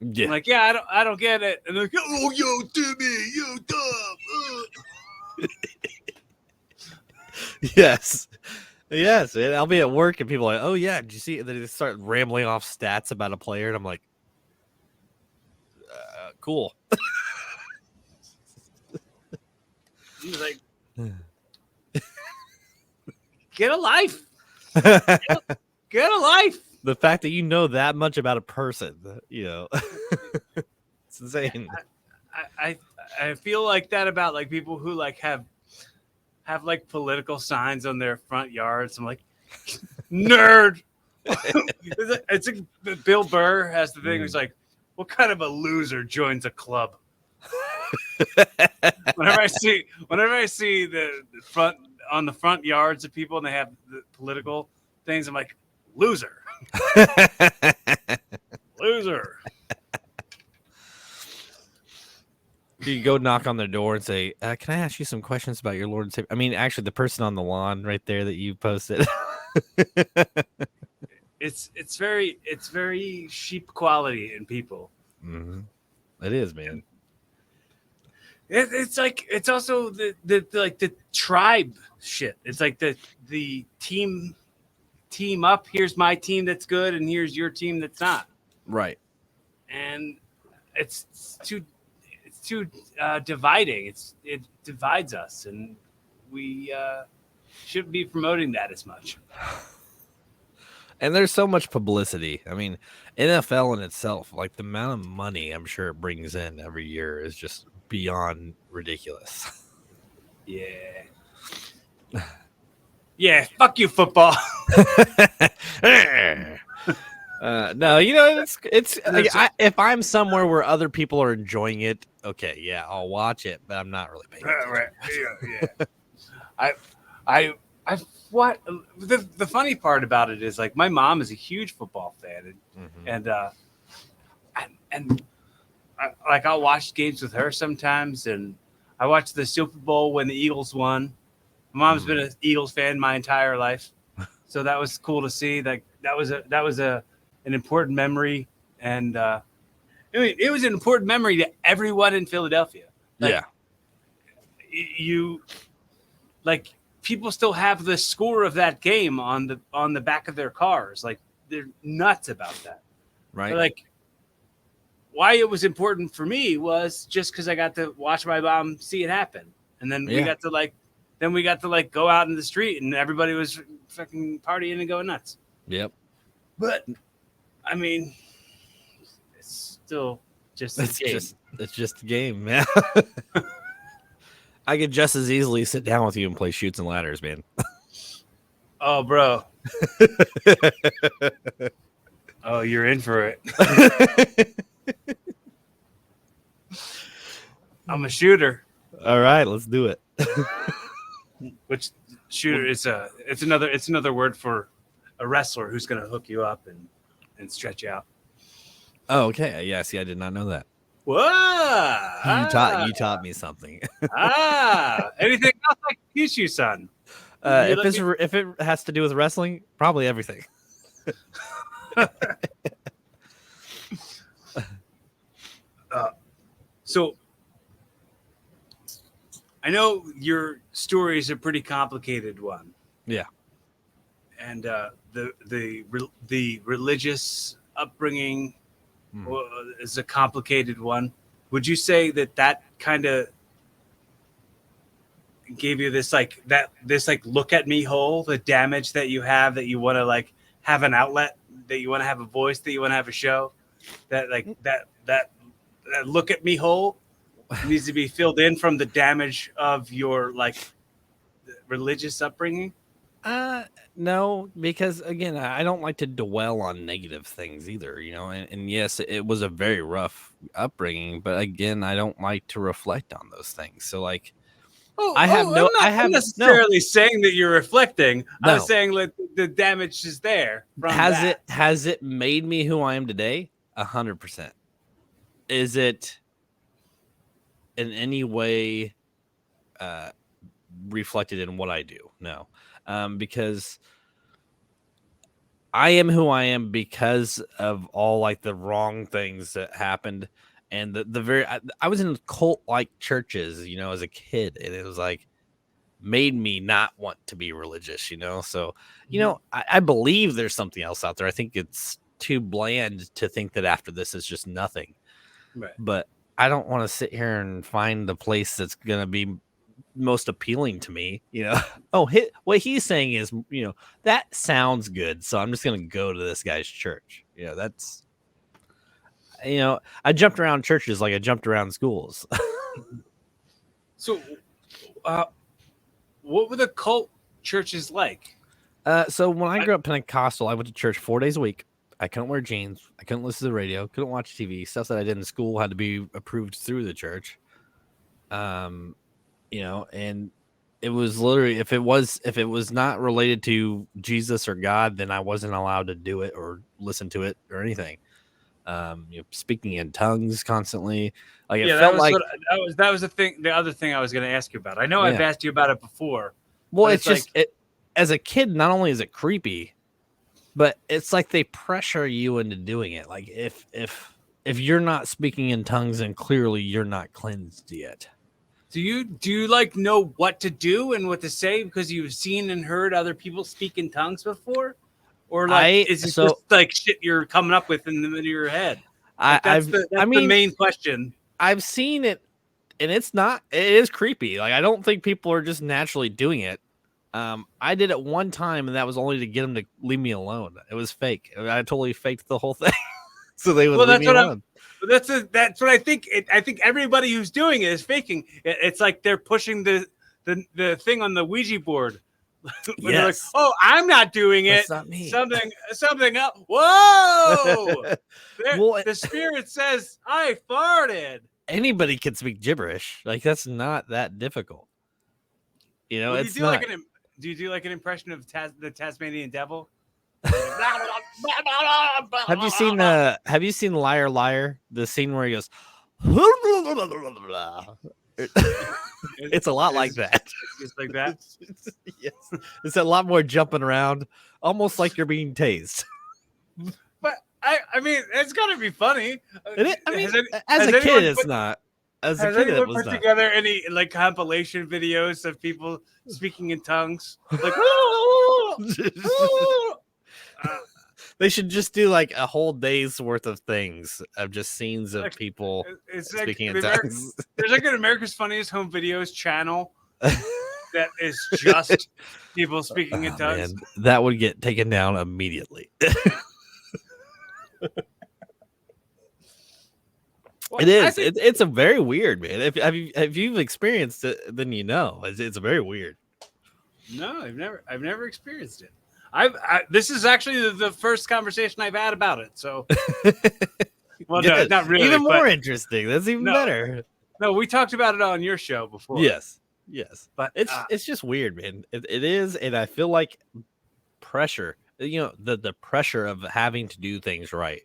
Yeah. I'm like, yeah, I don't get it. And they're like, oh, yo, Timmy, you dumb. Yes. Yes. And I'll be at work and people are like, oh, yeah, did you see? And then they start rambling off stats about a player. And I'm like, cool. He's like, get a life. Get a life. The fact that you know that much about a person, it's insane. I feel like that about like people who like have like political signs on their front yards. I'm like, nerd. It's like Bill Burr has the thing. He's like, what kind of a loser joins a club? Whenever I see the front on the front yards of people and they have the political things, I'm like, loser. Loser. You go knock on their door and say, can I ask you some questions about your Lord and Savior? I mean, actually, the person on the lawn right there that you posted. It's very sheep quality in people. Mm-hmm. It is, man. It's like it's also the tribe shit. It's like the team up. Here's my team that's good, and here's your team that's not. Right. And it's too dividing. It divides us, and we shouldn't be promoting that as much. And there's so much publicity. I mean, NFL in itself, like the amount of money I'm sure it brings in every year is just beyond ridiculous. Yeah. Yeah, fuck you, football. No, it's if I'm somewhere where other people are enjoying it, okay, yeah, I'll watch it, but I'm not really paying attention. Yeah. What the funny part about it is like my mom is a huge football fan, and I'll watch games with her sometimes, and I watched the Super Bowl when the Eagles won. My mom's been an Eagles fan my entire life, so that was cool to see. Like that was an important memory, and it was an important memory to everyone in Philadelphia. Like, yeah, you like. People still have the score of that game on the back of their cars. Like they're nuts about that. Right. But like why it was important for me was just because I got to watch my mom see it happen. And then we got to go out in the street and everybody was fucking partying and going nuts. Yep. But I mean, it's still just a game. It's just a game, man. I could just as easily sit down with you and play Shoots and Ladders, man. Oh, bro. Oh, you're in for it. I'm a shooter. All right, let's do it. Which shooter is it's another word for a wrestler who's going to hook you up and stretch you out. Oh, okay. Yeah, see, I did not know that. Whoa! You taught me something. Anything else I can teach you, son? If it has to do with wrestling, probably everything. So I know your story is a pretty complicated one. Yeah. And the religious upbringing is a complicated one. Would you say that kind of gave you this look at me hole, the damage that you have, that you want to like have an outlet, that you want to have a voice, that you want to have a show, that look at me hole needs to be filled in from the damage of your like religious upbringing? No, because again, I don't like to dwell on negative things either, and yes, it was a very rough upbringing, but again, I don't like to reflect on those things. So like, I'm not necessarily saying that you're reflecting. No. I'm saying that the damage is there. Has it made me who I am today? 100%. Is it in any way reflected in what I do? No. Because I am who I am because of all like the wrong things that happened, and I was in cult like churches, as a kid, and it was like made me not want to be religious, So, I believe there's something else out there. I think it's too bland to think that after this is just nothing. Right. But I don't want to sit here and find the place that's gonna be most appealing to me, what he's saying is, that sounds good, so I'm just gonna go to this guy's church. That's I jumped around churches like I jumped around schools. So what were the cult churches like? So when I grew up Pentecostal, I went to church 4 days a week. I couldn't wear jeans, I couldn't listen to the radio, couldn't watch TV. Stuff that I did in school had to be approved through the church. And it was literally, if it was not related to Jesus or God, then I wasn't allowed to do it or listen to it or anything. Speaking in tongues constantly, like it felt like that was the thing. The other thing I was going to ask you about. I know I've asked you about it before. Well, it's just as a kid, not only is it creepy, but it's like they pressure you into doing it. Like if you're not speaking in tongues, then clearly you're not cleansed yet. Do you like know what to do and what to say because you've seen and heard other people speak in tongues before, or like is it just like shit you're coming up with in the middle of your head? Like that's the main question. I've seen it, and it is creepy. Like I don't think people are just naturally doing it. I did it one time, and that was only to get them to leave me alone. It was fake. I totally faked the whole thing, so they would leave me alone. That's what I think. I think everybody who's doing it is faking. It's like they're pushing the thing on the Ouija board. When they're like, oh, I'm not doing it. That's not me. Something up. Whoa! The spirit says I farted. Anybody can speak gibberish. Like that's not that difficult. It's not. Do you do like an impression of the Tasmanian devil? Have you seen Liar Liar? The scene where he goes, it's a lot like that. Just like that. Yes, it's a lot more jumping around, almost like you're being tased. But I mean, it's gotta be funny. As a kid, it's not. As a kid, it was put not. Together any like compilation videos of people speaking in tongues, like. They should just do like a whole day's worth of things of just scenes of people speaking in tongues. There's like an America's Funniest Home Videos channel that is just people speaking in tongues. Man, that would get taken down immediately. It is. It's a very weird, man. If you've experienced it, then you know it's very weird. No, I've never experienced it. This is actually the first conversation I've had about it. So, well, no, not really. Even more interesting. That's even better. No, we talked about it on your show before. Yes, but it's just weird, man. It is, and I feel like pressure. The pressure of having to do things right.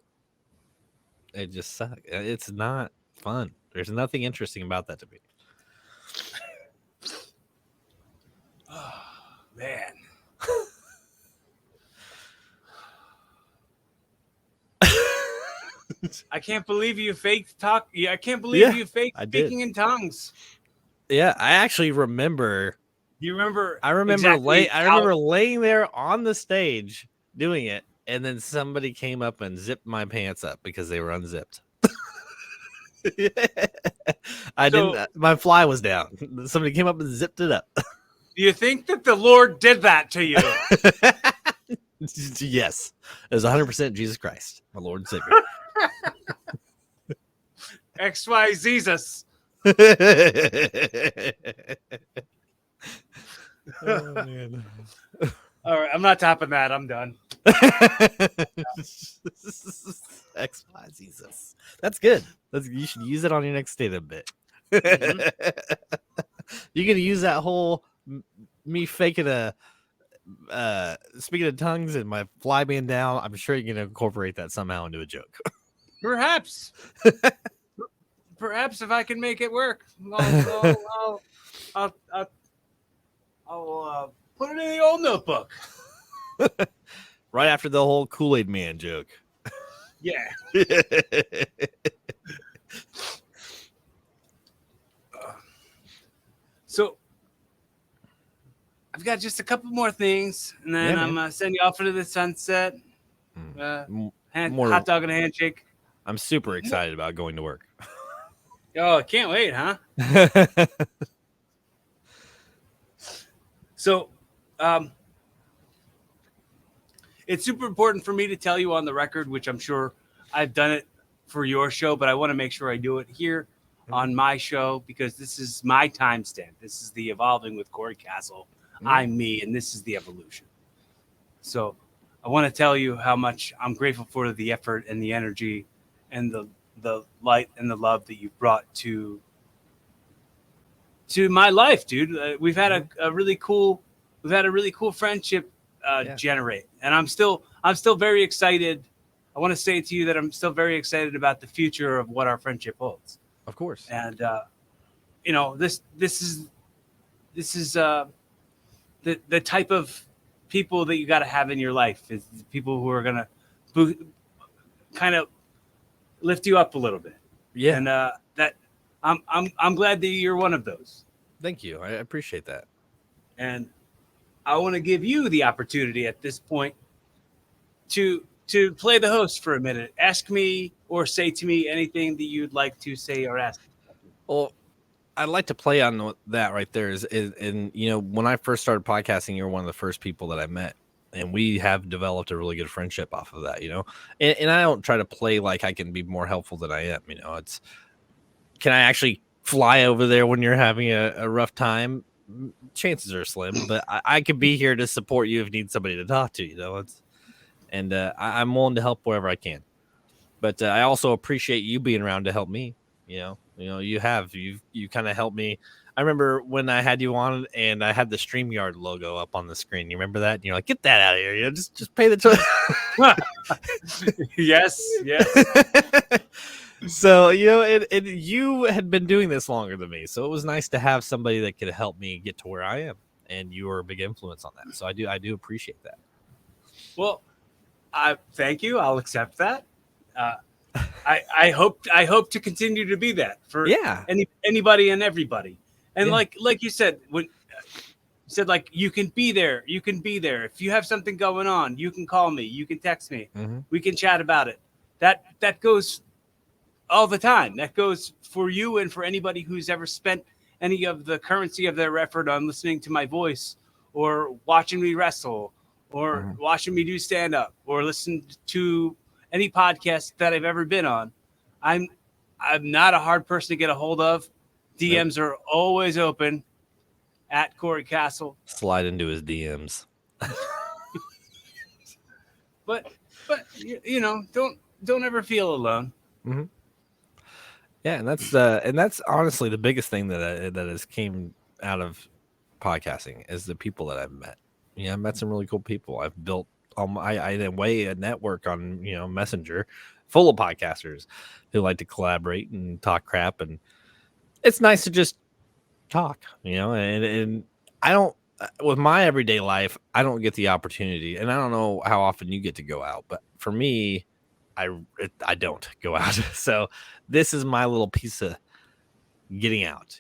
It just sucks. It's not fun. There's nothing interesting about that to me. Oh, man. I can't believe you faked talk. Yeah, I can't believe you faked speaking in tongues. Yeah, I actually remember. You remember? I remember laying there on the stage doing it, and then somebody came up and zipped my pants up because they were unzipped. I didn't. My fly was down. Somebody came up and zipped it up. Do you think that the Lord did that to you? Yes, it was 100% Jesus Christ, my Lord and Savior. XY Jesus. Oh, man. All right, I'm not topping that. I'm done. XY Jesus. That's good. You should use it on your next stand-up bit. Mm-hmm. You're gonna use that whole me faking a speaking of tongues and my fly being down. I'm sure you're gonna incorporate that somehow into a joke. Perhaps. Perhaps if I can make it work, I'll put it in the old notebook. Right after the whole Kool-Aid Man joke. Yeah. So I've got just a couple more things, and then I'm gonna send you off into the sunset. Hot dog and a handshake. I'm super excited about going to work. Oh, I can't wait, huh? So, it's super important for me to tell you on the record, which I'm sure I've done it for your show, but I want to make sure I do it here on my show because this is my timestamp. This is the Evolving with Corey Castle. I'm me, and this is the evolution. So I want to tell you how much I'm grateful for the effort and the energy and the light and the love that you've brought to my life, dude. We've had a really cool friendship generate, and I'm still very excited. I want to say to you that I'm still very excited about the future of what our friendship holds. Of course. And this is the type of people that you got to have in your life is people who are gonna kind of lift you up a little bit. Yeah. And that I'm glad that you're one of those. Thank you. I appreciate that. And I want to give you the opportunity at this point to play the host for a minute. Ask me or say to me anything that you'd like to say or ask. Well, I'd like to play on that right there. And when I first started podcasting, you were one of the first people that I met. And we have developed a really good friendship off of that, And I don't try to play like I can be more helpful than I am, It's, can I actually fly over there when you're having a rough time? Chances are slim, but I could be here to support you if you need somebody to talk to, I'm willing to help wherever I can. But I also appreciate you being around to help me, you kind of helped me. I remember when I had you on and I had the StreamYard logo up on the screen. You remember that? And you're like, get that out of here. Just pay the Yes. So, you had been doing this longer than me. So it was nice to have somebody that could help me get to where I am. And you were a big influence on that. So I do appreciate that. Well, thank you. I'll accept that. I hope to continue to be that for anybody and everybody. And like you said, when you said like you can be there. If you have something going on, you can call me, you can text me, we can chat about it. That goes all the time. That goes for you and for anybody who's ever spent any of the currency of their effort on listening to my voice or watching me wrestle or watching me do stand up or listen to any podcast that I've ever been on. I'm not a hard person to get a hold of. DMs are always open at Corey Castle. Slide into his DMs. But you know, don't ever feel alone. Mm-hmm. Yeah, and that's honestly the biggest thing that has came out of podcasting is the people that I've met. Yeah, I've met some really cool people. I've built I in a way a network on Messenger full of podcasters who like to collaborate and talk crap, and it's nice to just talk, and I don't with my everyday life, I don't get the opportunity, and I don't know how often you get to go out, but for me, I don't go out. So this is my little piece of getting out,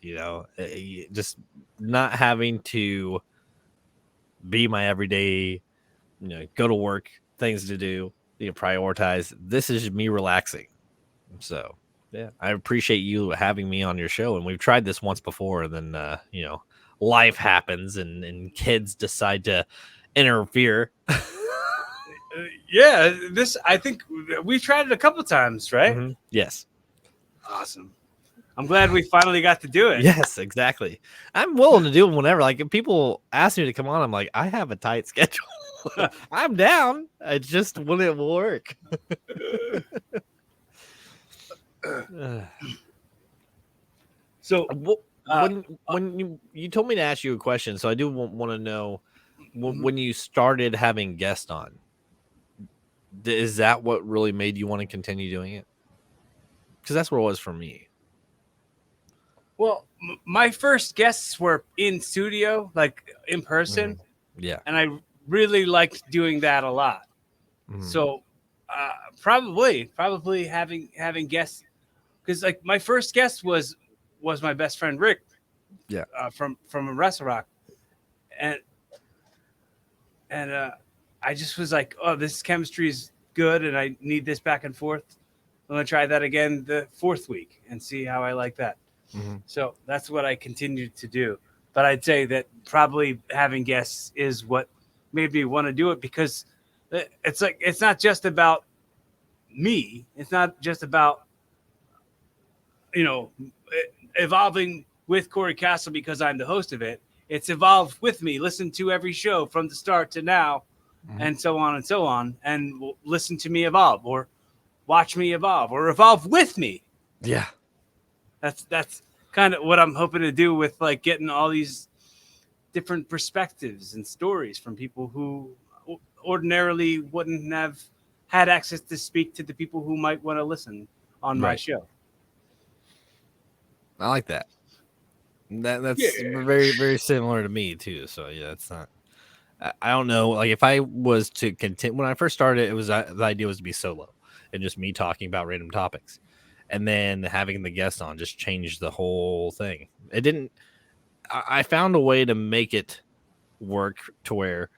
just not having to be my everyday, go to work, things to do, prioritize. This is me relaxing. So yeah, I appreciate you having me on your show. And we've tried this once before, and then, life happens and kids decide to interfere. Yeah, I think we've tried it a couple times, right? Mm-hmm. Yes. Awesome. I'm glad we finally got to do it. Yes, exactly. I'm willing to do them whenever. Like if people ask me to come on, I'm like, I have a tight schedule. I'm down. I just wouldn't work. So when you told me to ask you a question, so I do want to know when you started having guests on, is that what really made you want to continue doing it? Because that's what it was for me. Well, my first guests were in studio, like in person. Mm-hmm. Yeah. And I really liked doing that a lot. Mm-hmm. So probably having guests, because like my first guest was my best friend Rick. Yeah. From Wrestle Rock. And I just was like, oh, this chemistry is good, and I need this back and forth. I'm going to try that again the fourth week and see how I like that. Mm-hmm. So that's what I continued to do. But I'd say that probably having guests is what made me want to do it, because it's like, it's not just about me. It's not just about, evolving with Corey Castle because I'm the host of it. It's evolved with me. Listen to every show from the start to now, mm-hmm. and so on, and listen to me evolve, or watch me evolve, or evolve with me. Yeah. That's kind of what I'm hoping to do with like getting all these different perspectives and stories from people who ordinarily wouldn't have had access to speak to the people who might want to listen on my show. I like that. That's very, very similar to me too. So yeah, it's not. I don't know. Like if I was to continue, when I first started, it was the idea was to be solo and just me talking about random topics, and then having the guest on just changed the whole thing. It didn't. I found a way to make it work to where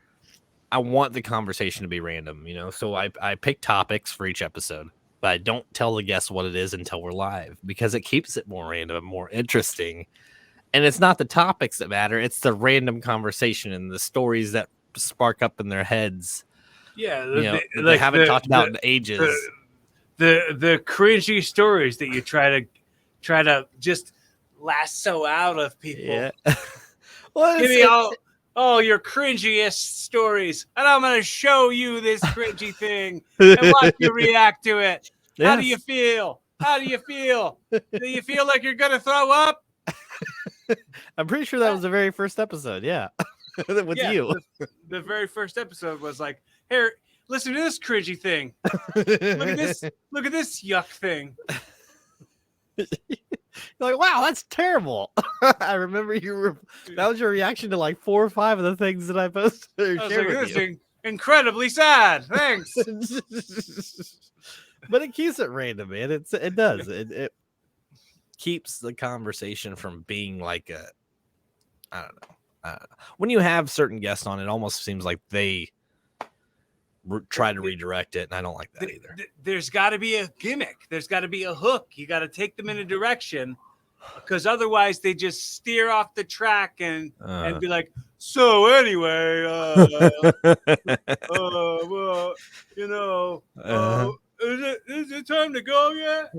I want the conversation to be random. So I pick topics for each episode, but I don't tell the guests what it is until we're live, because it keeps it more random and more interesting. And it's not the topics that matter. It's the random conversation and the stories that spark up in their heads. Yeah. They haven't talked about in ages. The cringy stories that you try to just lasso out of people. Yeah. Give me all your cringiest stories, and I'm going to show you this cringy thing and watch you react to it. Yes. How do you feel? Do you feel like you're going to throw up? I'm pretty sure that was the very first episode. Yeah. With you. The very first episode was like, here, listen to this cringy thing. Look at this yuck thing. You're like, wow, that's terrible. I remember that was your reaction to like 4 or 5 of the things that I posted. I was like, this is incredibly sad. Thanks. But it keeps it random, man. It does. It keeps the conversation from being like I don't know. When you have certain guests on, it almost seems like they try to redirect it, and I don't like that either. There's got to be a gimmick. There's got to be a hook. You got to take them in a direction, because otherwise they just steer off the track and be like, so anyway, well, is it time to go yet?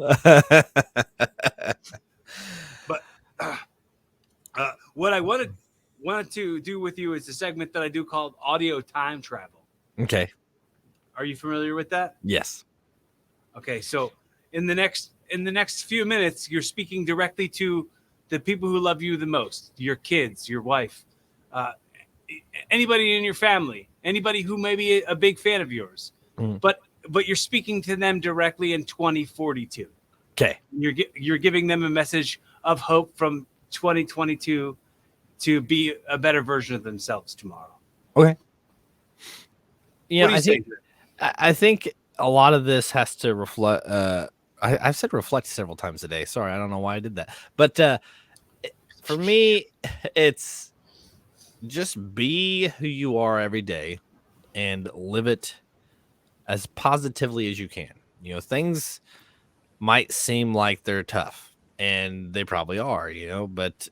wanted to do with you is a segment that I do called audio time travel. Okay. Are you familiar with that? Yes. Okay, so in the next few minutes, you're speaking directly to the people who love you the most, your kids, your wife, uh, anybody in your family, anybody who may be a big fan of yours. Mm. But you're speaking to them directly in 2042. Okay. You're giving them a message of hope from 2022 to be a better version of themselves tomorrow. Okay. Yeah, What do you say? I think a lot of this has to reflect. I've said reflect several times today. Sorry, I don't know why I did that. But for me, it's just be who you are every day and live it as positively as you can. You know, things might seem like they're tough, and they probably are, you know, but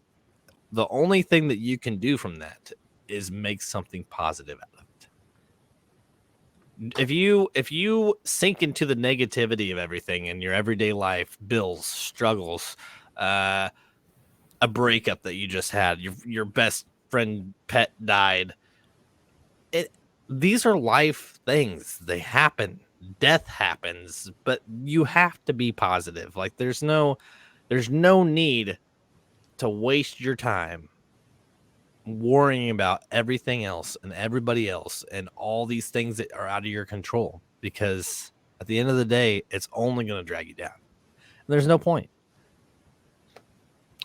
the only thing that you can do from that is make something positive out of it. If you sink into the negativity of everything in your everyday life, bills, struggles, a breakup that you just had, your best friend pet died, these are life things. They happen. Death happens, but you have to be positive. Like there's no need to waste your time worrying about everything else and everybody else and all these things that are out of your control, because at the end of the day, it's only going to drag you down. And there's no point.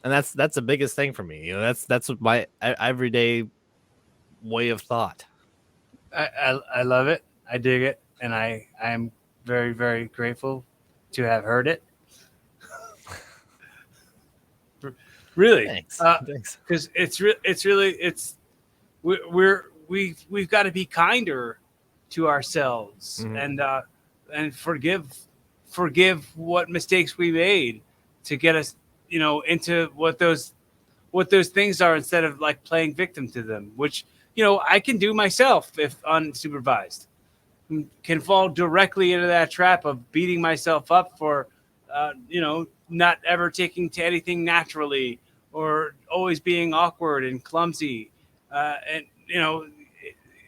And that's the biggest thing for me. You know, that's what my everyday way of thought. I love it. I dig it, and I am very, very grateful to have heard it. Really, Thanks. because we've got to be kinder to ourselves, and forgive what mistakes we made to get us, into what those things are, instead of like playing victim to them, which I can do myself if unsupervised. Can fall directly into that trap of beating myself up for not ever taking to anything naturally, or always being awkward and clumsy, and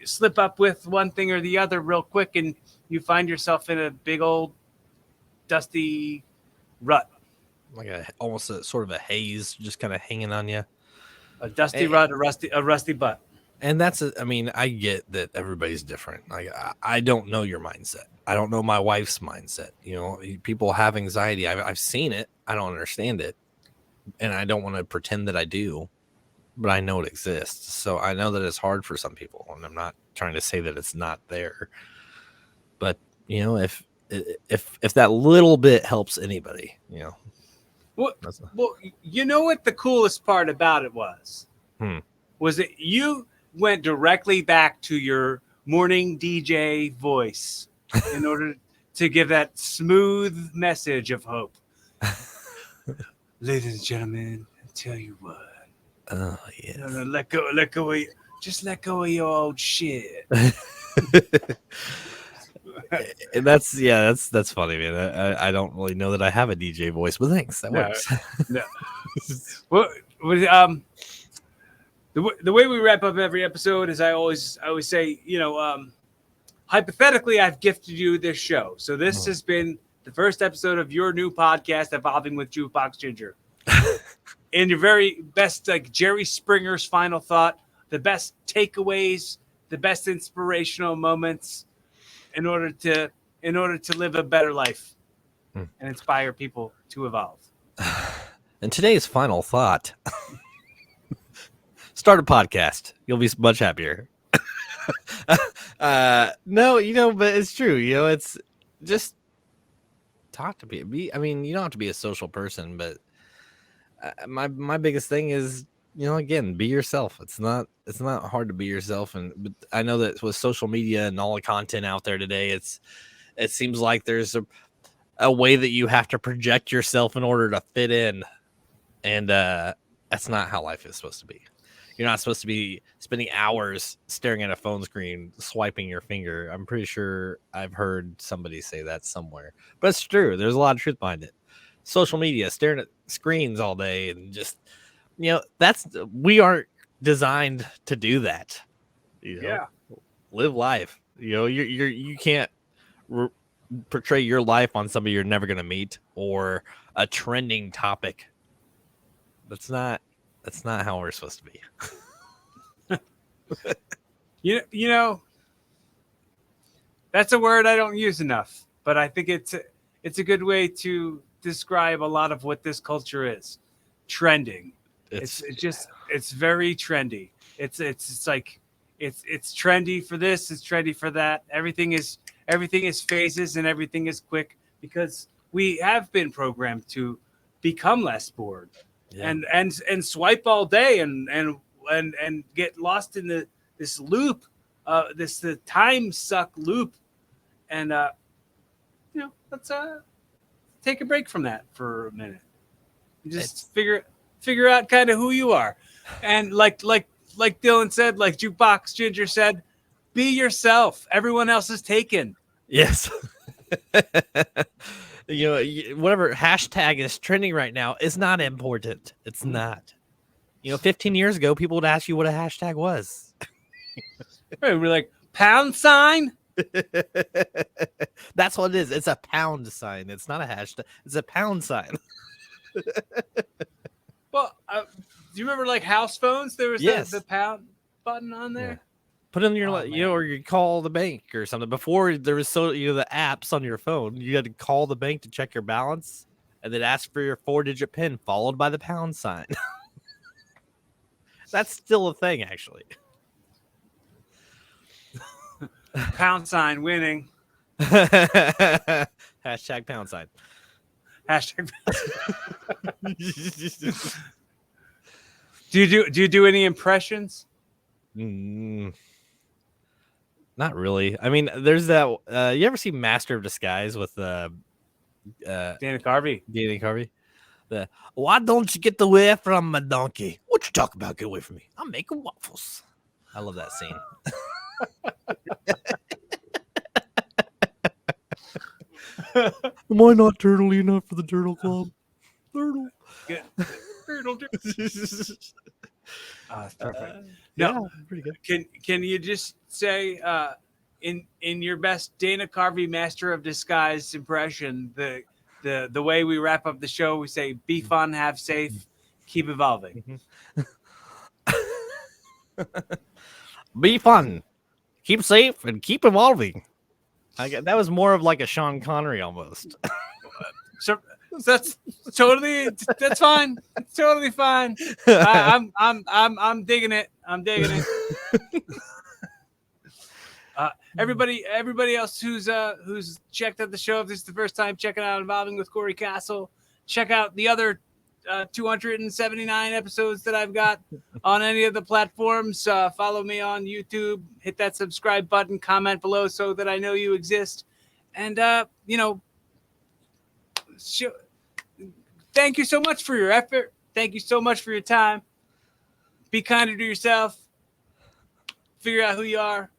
slip up with one thing or the other real quick, and you find yourself in a big old dusty rut, Like almost a sort of a haze just kind of hanging on you. a dusty rut, a rusty butt. And I mean, I get that everybody's different. Like, I don't know your mindset. I don't know my wife's mindset. You know, people have anxiety. I've seen it. I don't understand it. And I don't want to pretend that I do, but I know it exists. So I know that it's hard for some people. And I'm not trying to say that it's not there. But, if that little bit helps anybody, Well, you know what the coolest part about it was? Was that you went directly back to your morning DJ voice in order to give that smooth message of hope. Ladies and gentlemen, I tell you what. Oh, yes. No, let go just let go of your old shit. And that's funny, man. I don't really know that I have a DJ voice, but thanks. That works. No. Well, the way we wrap up every episode is I always say, hypothetically, I've gifted you this show. So this has been the first episode of your new podcast, Evolving with Jukebox Ginger. And your very best, like Jerry Springer's final thought, the best takeaways, the best inspirational moments in order to live a better life and inspire people to evolve. And today's final thought. Start a podcast. You'll be much happier. No, but it's true. It's just talk to people. I mean, you don't have to be a social person, but my biggest thing is, again, be yourself. It's not hard to be yourself. But I know that with social media and all the content out there today, it seems like there's a way that you have to project yourself in order to fit in. And that's not how life is supposed to be. You're not supposed to be spending hours staring at a phone screen, swiping your finger. I'm pretty sure I've heard somebody say that somewhere. But it's true. There's a lot of truth behind it. Social media, staring at screens all day, and just, we aren't designed to do that. You know, Yeah. live life. You know, you can't portray your life on somebody you're never going to meet or a trending topic. That's not how we're supposed to be. You know, that's a word I don't use enough, but I think it's a good way to describe a lot of what this culture is. Trending. It's very trendy. It's like it's trendy for this, it's trendy for that. Everything is phases and everything is quick because we have been programmed to become less bored and swipe all day and get lost in this loop, the time suck loop, and let's take a break from that for a minute. Just figure out kind of who you are, and like Dylan said, like Jukebox Ginger said, be yourself. Everyone else is taken. Yes. You know, whatever hashtag is trending right now is not important. It's not. You know, 15 years ago, people would ask you what a hashtag was. We're like, pound sign. That's what it is. It's a pound sign. It's not a hashtag. It's a pound sign. Well, do you remember like house phones? There was the pound button on there. Yeah. Put in your, or you call the bank or something. Before there was the apps on your phone, you had to call the bank to check your balance and then ask for your 4-digit PIN followed by the pound sign. That's still a thing, actually. Pound sign winning. Hashtag pound sign. Hashtag. Do you do any impressions? Not really. I mean, there's that. You ever see Master of Disguise with Dana Carvey? Dana Carvey. Why don't you get away from my donkey? What you talk about? Get away from me. I'm making waffles. I love that scene. Am I not turtley enough for the Turtle Club? Turtle. Good. Turtle. That's perfect. No, pretty good. Can you just say in your best Dana Carvey Master of Disguise impression, the way we wrap up the show, we say, be fun, have safe, keep evolving. Be fun, keep safe, and keep evolving. That was more of like a Sean Connery almost. So that's fine. It's totally fine. I'm digging it. I'm digging it. Everybody else who's checked out the show, if this is the first time checking out Evolving with Corey Castle, check out the other 279 episodes that I've got on any of the platforms. Follow me on YouTube, hit that subscribe button, comment below so that I know you exist. And, thank you so much for your effort. Thank you so much for your time. Be kinder to yourself. Figure out who you are.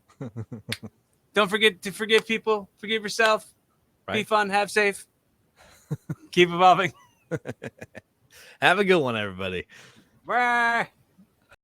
Don't forget to forgive people. Forgive yourself. Right. Be fun. Have safe. Keep evolving. Have a good one, everybody. Bye.